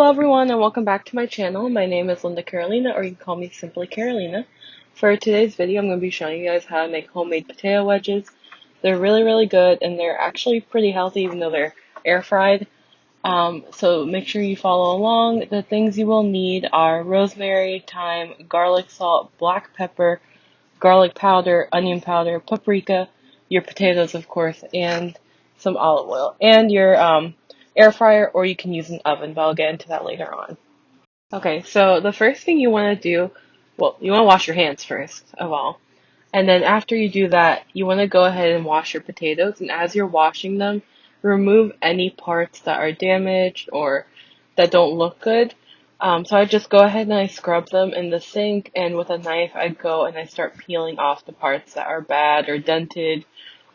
Hello everyone and welcome back to my channel. My name is Linda Carolina, or you can call me simply Carolina. For today's video, I'm going to be showing you guys how to make homemade potato wedges. They're really good and they're actually pretty healthy even though they're air fried. So make sure you follow along. The things you will need are rosemary, thyme, garlic salt, black pepper, garlic powder, onion powder, paprika, your potatoes of course, and some olive oil, and your air fryer, or you can use an oven, but I'll get into that later on. Okay, so the first thing you want to do, well, you want to wash your hands first of all. And then after you do that, you want to go ahead and wash your potatoes. And as you're washing them, remove any parts that are damaged or that don't look good. So I just go ahead and I scrub them in the sink, and with a knife I go and I start peeling off the parts that are bad or dented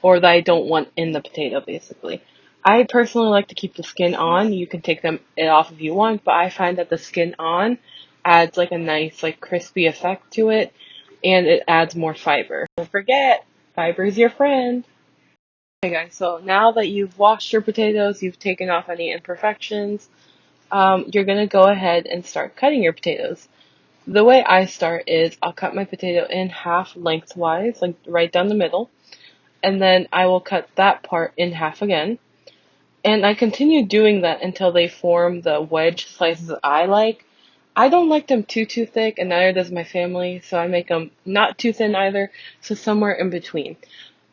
or that I don't want in the potato basically. I personally like to keep the skin on. You can take it off if you want, but I find that the skin on adds like a nice like crispy effect to it, and it adds more fiber. Don't forget, fiber is your friend. Okay guys, so now that you've washed your potatoes, you've taken off any imperfections, you're going to go ahead and start cutting your potatoes. The way I start is I'll cut my potato in half lengthwise, like right down the middle, and then I will cut that part in half again. And I continue doing that until they form the wedge slices that I like. I don't like them too thick, and neither does my family, so I make them not too thin either, so somewhere in between.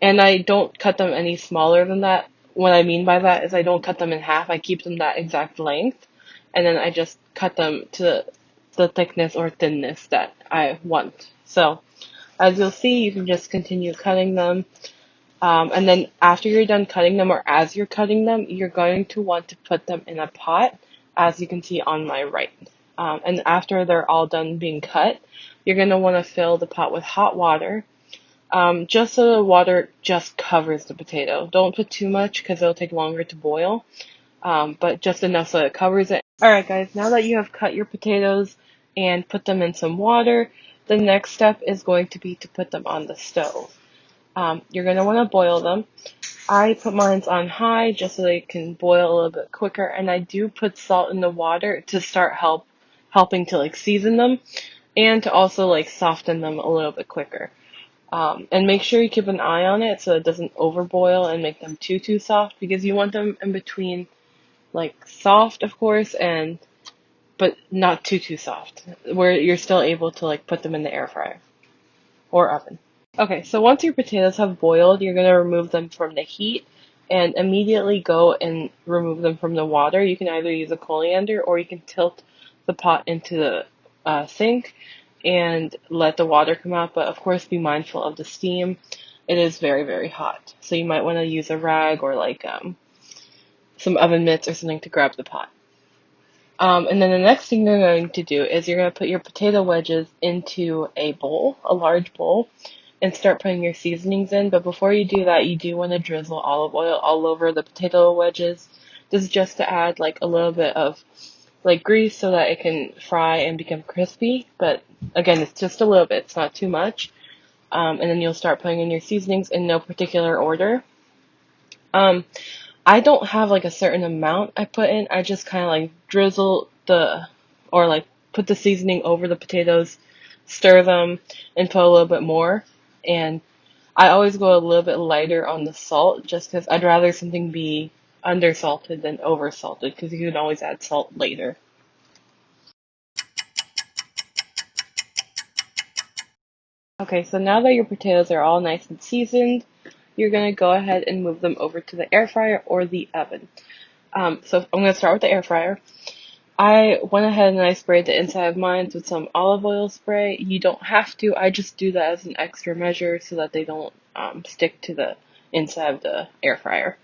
And I don't cut them any smaller than that. What I mean by that is I don't cut them in half, I keep them that exact length, and then I just cut them to the thickness or thinness that I want. So, as you'll see, you can just continue cutting them. And then after you're done cutting them, or as you're cutting them, you're going to want to put them in a pot, as you can see on my right. And after they're all done being cut, you're going to want to fill the pot with hot water, just so the water just covers the potato. Don't put too much because it'll take longer to boil, but just enough so it covers it. Alright guys, now that you have cut your potatoes and put them in some water, the next step is going to be to put them on the stove. You're going to want to boil them. I put mine on high just so they can boil a little bit quicker, and I do put salt in the water to start helping to like season them and to also like soften them a little bit quicker. And make sure you keep an eye on it so it doesn't overboil and make them too soft, because you want them in between like soft of course, but not too soft, where you're still able to like put them in the air fryer or oven. Okay, so once your potatoes have boiled, you're going to remove them from the heat and immediately go and remove them from the water. You can either use a colander or you can tilt the pot into the sink and let the water come out, but of course be mindful of the steam. It is very hot, so you might want to use a rag or like some oven mitts or something to grab the pot. And then the next thing you're going to do is you're going to put your potato wedges into a bowl, a large bowl, and start putting your seasonings in. But before you do that, you do want to drizzle olive oil all over the potato wedges. This is just to add like a little bit of like grease so that it can fry and become crispy. But again, it's just a little bit, it's not too much. And then you'll start putting in your seasonings in no particular order. I don't have like a certain amount I put in. I just kind of like drizzle or like put the seasoning over the potatoes, stir them, and put a little bit more. And I always go a little bit lighter on the salt, just because I'd rather something be undersalted than oversalted, because you can always add salt later. Okay, so now that your potatoes are all nice and seasoned, you're going to go ahead and move them over to the air fryer or the oven. So I'm going to start with the air fryer. I went ahead and I sprayed the inside of mine with some olive oil spray. You don't have to. I just do that as an extra measure so that they don't stick to the inside of the air fryer.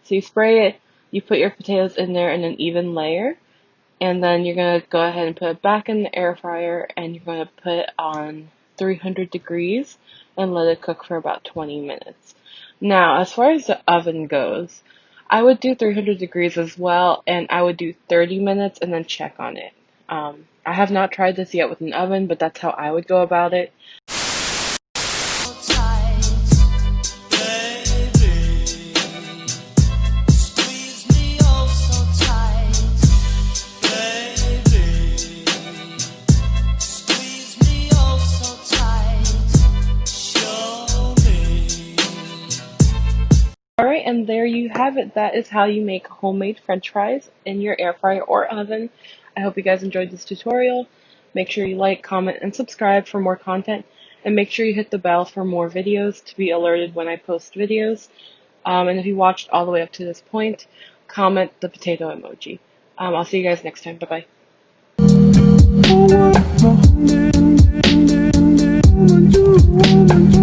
So you spray it, you put your potatoes in there in an even layer, and then you're going to go ahead and put it back in the air fryer, and you're going to put it on 300 degrees and let it cook for about 20 minutes. Now, as far as the oven goes, I would do 300 degrees as well, and I would do 30 minutes and then check on it. I have not tried this yet with an oven, but that's how I would go about it. Alright, and there you have it. That is how you make homemade french fries in your air fryer or oven. I hope you guys enjoyed this tutorial. Make sure you like, comment, and subscribe for more content. And make sure you hit the bell for more videos to be alerted when I post videos. And if you watched all the way up to this point, comment the potato emoji. I'll see you guys next time. Bye-bye. Oh,